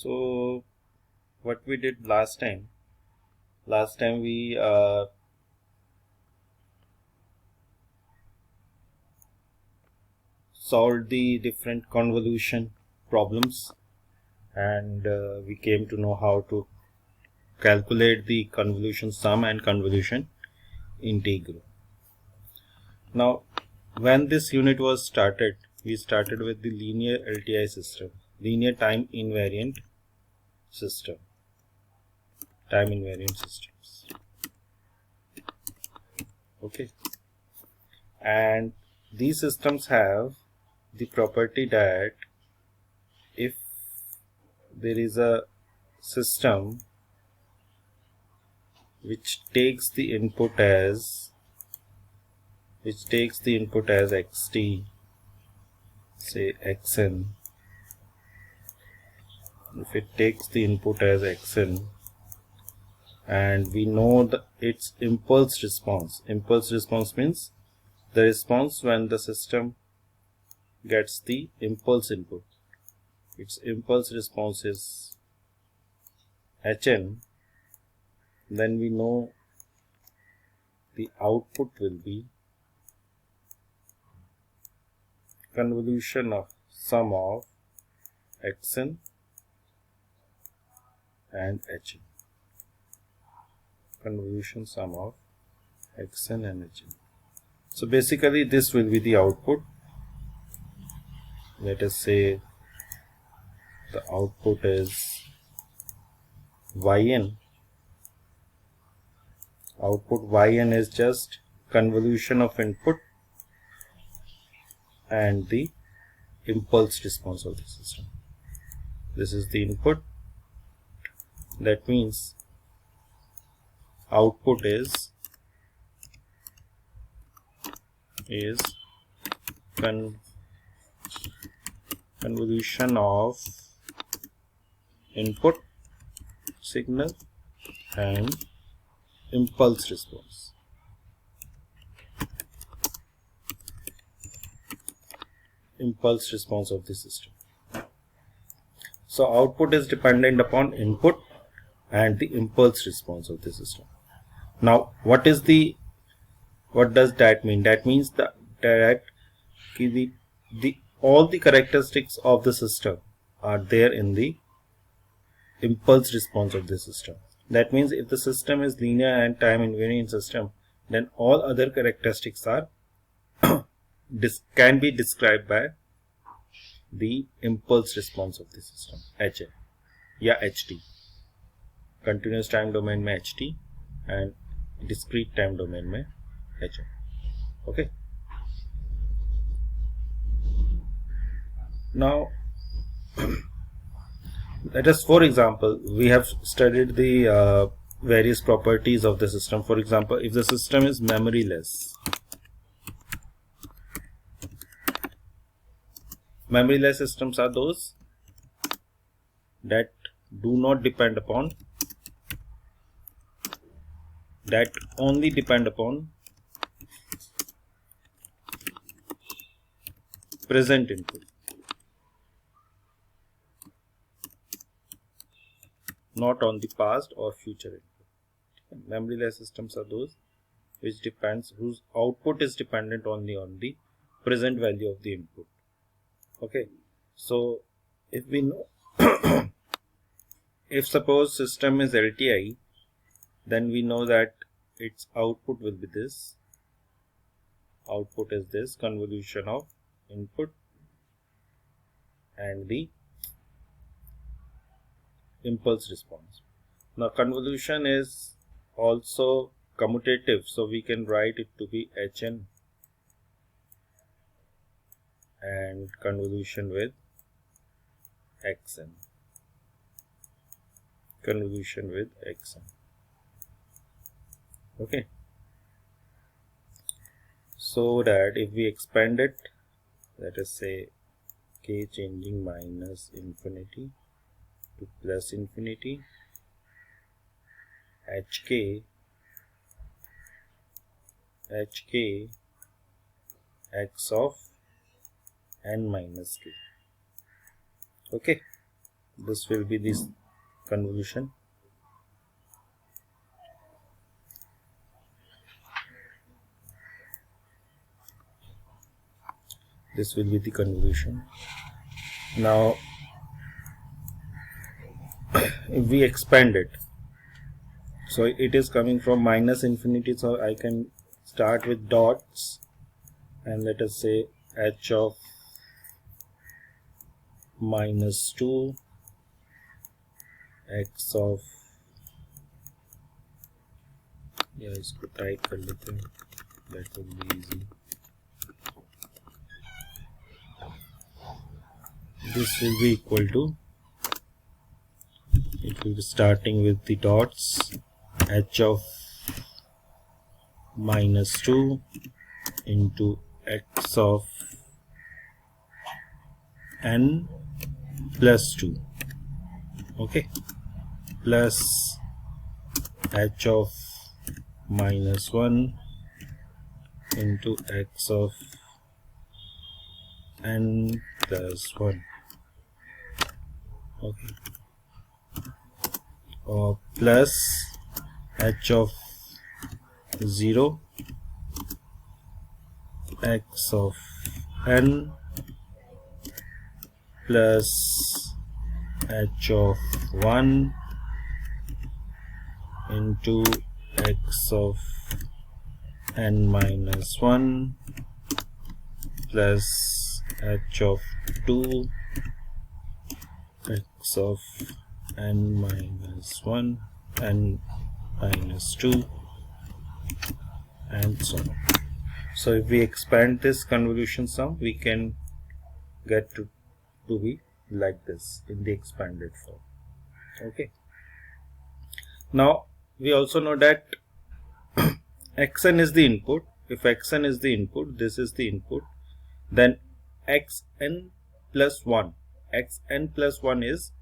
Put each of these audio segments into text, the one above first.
So what we did last time we solved the different convolution problems, and we came to know how to calculate the convolution sum and convolution integral. Now, when this unit was started, we started with the linear LTI system, linear time invariant system, time invariant systems. Okay, and these systems have the property that if there is a system which takes the input as xt, say xn, if it takes the input as xn, and we know its impulse response means the response when the system gets the impulse input, its impulse response is hn, then we know the output will be convolution of sum of xn and hn, convolution sum of xn and hn. So basically this will be the output. Let us say the output is yn. Output yn is just convolution of input and the impulse response of the system. This is the input. That means output is convolution of input signal and impulse response. Impulse response of the system. So output is dependent upon input and the impulse response of the system. Now what does that mean? That means that all the characteristics of the system are there in the impulse response of the system. That means if the system is linear and time invariant system, then all other characteristics are can be described by the impulse response of the system, HN या HT. Continuous time domain में HT and discrete time domain में HN. Okay. Now let us, for example, we have studied the various properties of the system. For example, if the system is memoryless, memoryless systems are those that do not depend upon, that only depend upon present input, not on the past or future input. Memoryless systems are those whose output is dependent only on the present value of the input. Okay, so if we know if suppose system is LTI, then we know that its output will be this. Output is this convolution of input and the impulse response. Now convolution is also commutative, so we can write it to be HN and convolution with XN. Convolution with XN. Okay. So that if we expand it, let us say k changing minus infinity to plus infinity, hk x of n minus k. Okay, This will be this convolution. This will be the convolution. Now if we expand it, so it is coming from minus infinity, so I can start with dots and let us say h of minus 2, x of, या इसको type कर लेते हैं, that will be easy. This will be equal to, it will be starting with the dots, h of minus 2 into x of n plus 2, okay, plus h of minus 1 into x of n plus 1, okay, plus h of 0, x of n plus h of 1 into x of n minus 1 plus h of 2 x of n minus 1 n minus 2 and so on. So if we expand this convolution sum, we can get to be like this in the expanded form. Okay. Now we also know that xn is the input. If xn is the input, this is the input, then xn plus 1, xn plus 1 is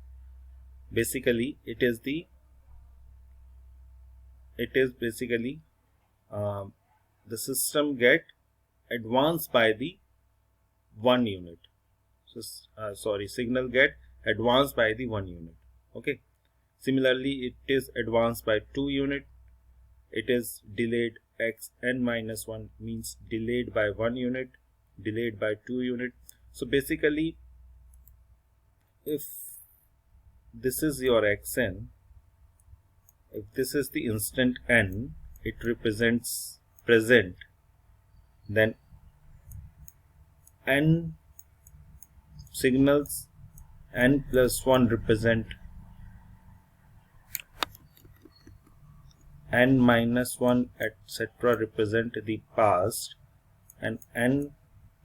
basically, it is basically the system get advanced by the 1 unit. So signal get advanced by the 1 unit. Okay. Similarly, it is advanced by 2 unit. It is delayed, xn minus 1 means delayed by 1 unit, delayed by 2 unit. So basically, if this is your xn, if this is the instant n, it represents present, then n signals n plus 1 represent n minus 1 etc. represent the past, and n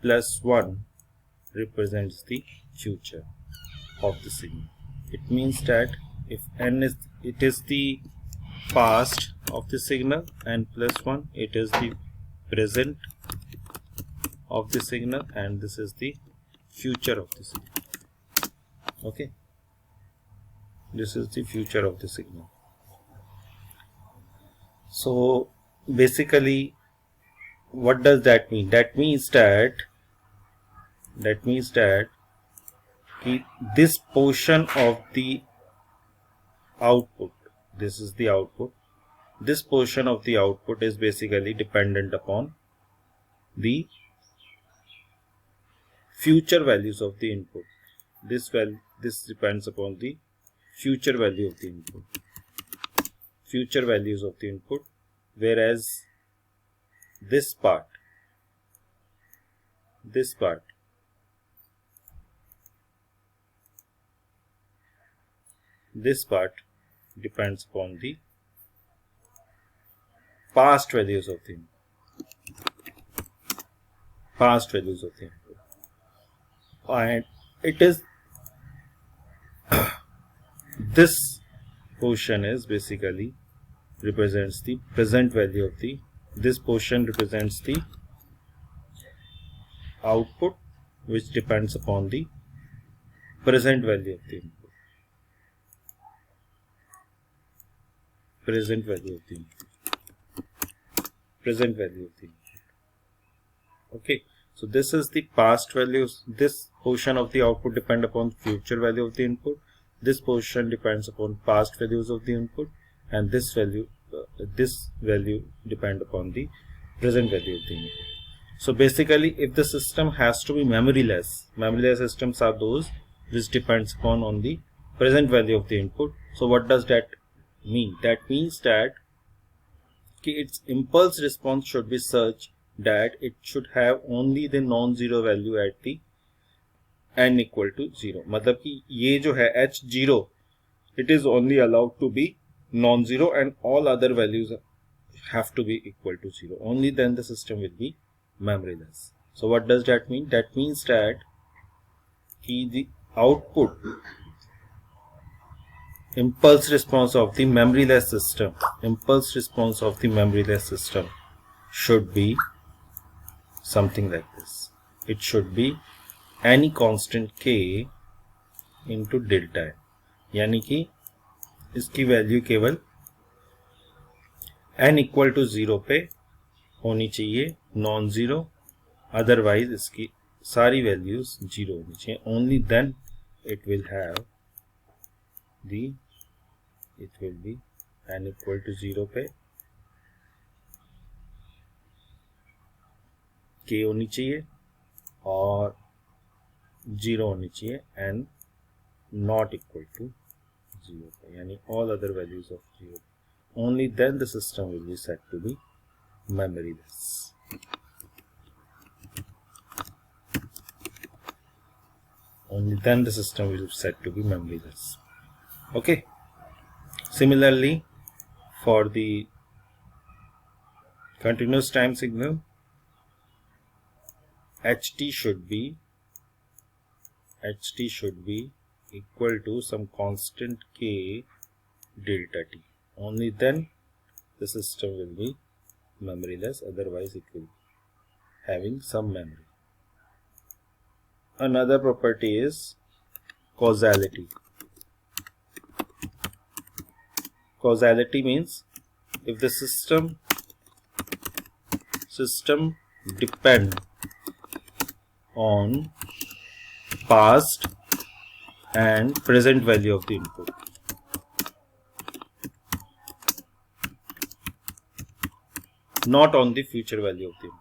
plus 1 represents the future of the signal. It means that if n is, it is the past of the signal, n plus 1, it is the present of the signal, and this is the future of the signal. Okay, this is the future of the signal. So basically, what does that mean? That means that this portion of the output, this is the output, this portion of the output is basically dependent upon the future values of the input. This depends upon the future value of the input, future values of the input, whereas this part depends upon the past values of the input, and it is this portion is basically represents the present value of the, this portion represents the output, which depends upon the present value of the input, present value of the input. Okay, so this is the past values. This portion of the output depend upon future value of the input. this portion depends upon past values of the input, and this value depend upon the present value of the input. So basically, if the system has to be memoryless systems are those which depends upon on the present value of the input. So what does that mean? That means that its impulse response should be such that it should have only the non-zero value at the n equal to 0. मतलब कि ये जो है h0, it is only allowed to be non-zero and all other values have to be equal to 0. Only then the system will be memoryless. So what does that mean? That means that the output impulse response of the memoryless system should be something like this. It should be any constant k into delta n, यानी कि इसकी value केवल n equal to 0 पे होनी चाहिए, non zero, otherwise इसकी सारी values 0 होनी चाहिए. Only then it will be n equal to 0 पे k होनी चाहिए और 0 होनी चाहिए n not equal to 0 पे, यानी all other values of 0. Only then the system will be said to be memoryless. Only then the system will be said to be memoryless. Okay. Similarly, for the continuous time signal, ht should be equal to some constant k delta t. Only then the system will be memoryless, otherwise it will be having some memory. Another property is causality. Causality means if the system depend on past and present value of the input. Not on the future value of the input.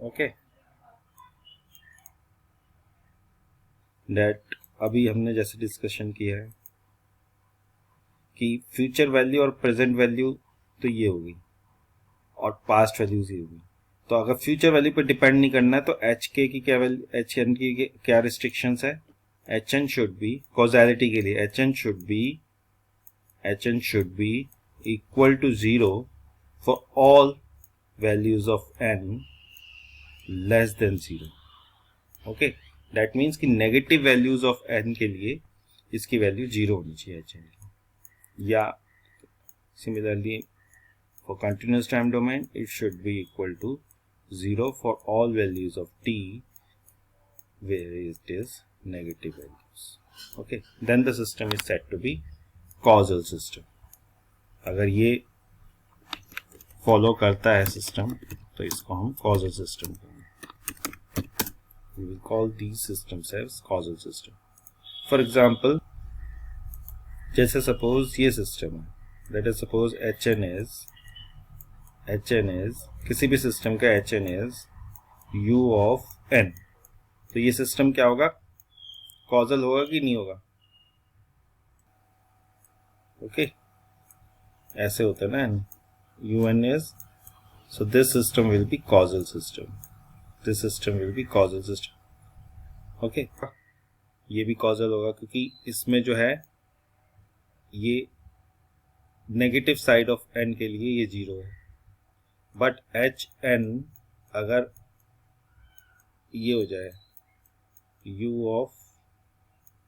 Okay. That अभी हमने जैसे discussion किया है कि future value और present value तो ये होगी और पास्ट वैल्यूज ये होगी. तो अगर फ्यूचर वैल्यू पे डिपेंड नहीं करना है तो एच के की क्या वैल्यू, एच एन की क्या रिस्ट्रिक्शंस है? H n should be, causality के लिए h n should be equal to 0 for all values of n less than 0. Okay, that means कि नेगेटिव वैल्यूज ऑफ एन के लिए इसकी वैल्यू 0 होनी चाहिए एच एन की. या similarly for continuous time domain it should be equal to 0 for all values of t where it is negative values. Okay, then the system is said to be causal system. अगर ये follow करता है system तो इसको हम causal system कहेंगे. We will call these systems as causal system. For example, जैसे suppose ये सिस्टम है, let us suppose HN is किसी भी सिस्टम का HN is U of N. तो ये सिस्टम क्या होगा? कॉजल होगा कि नहीं होगा? ओके, ऐसे होता है ना, UN is, so this system will be causal system. This system will be causal system. Okay, ये भी कॉजल होगा क्योंकि इसमें जो है ये नेगेटिव साइड ऑफ n के लिए ये 0 है. बट एच एन अगर ये हो जाए u of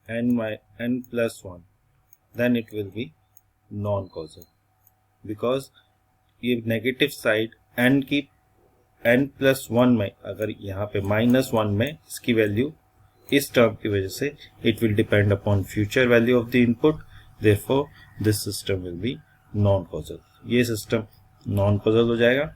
n plus 1, then it will be non causal, because ये नेगेटिव साइड n की n+1 में, अगर यहाँ पे -1 में इसकी वैल्यू इस टर्म की वजह से it will depend upon future value of the input, therefore this system will be non-causal. ये सिस्टम नॉन पजल हो जाएगा।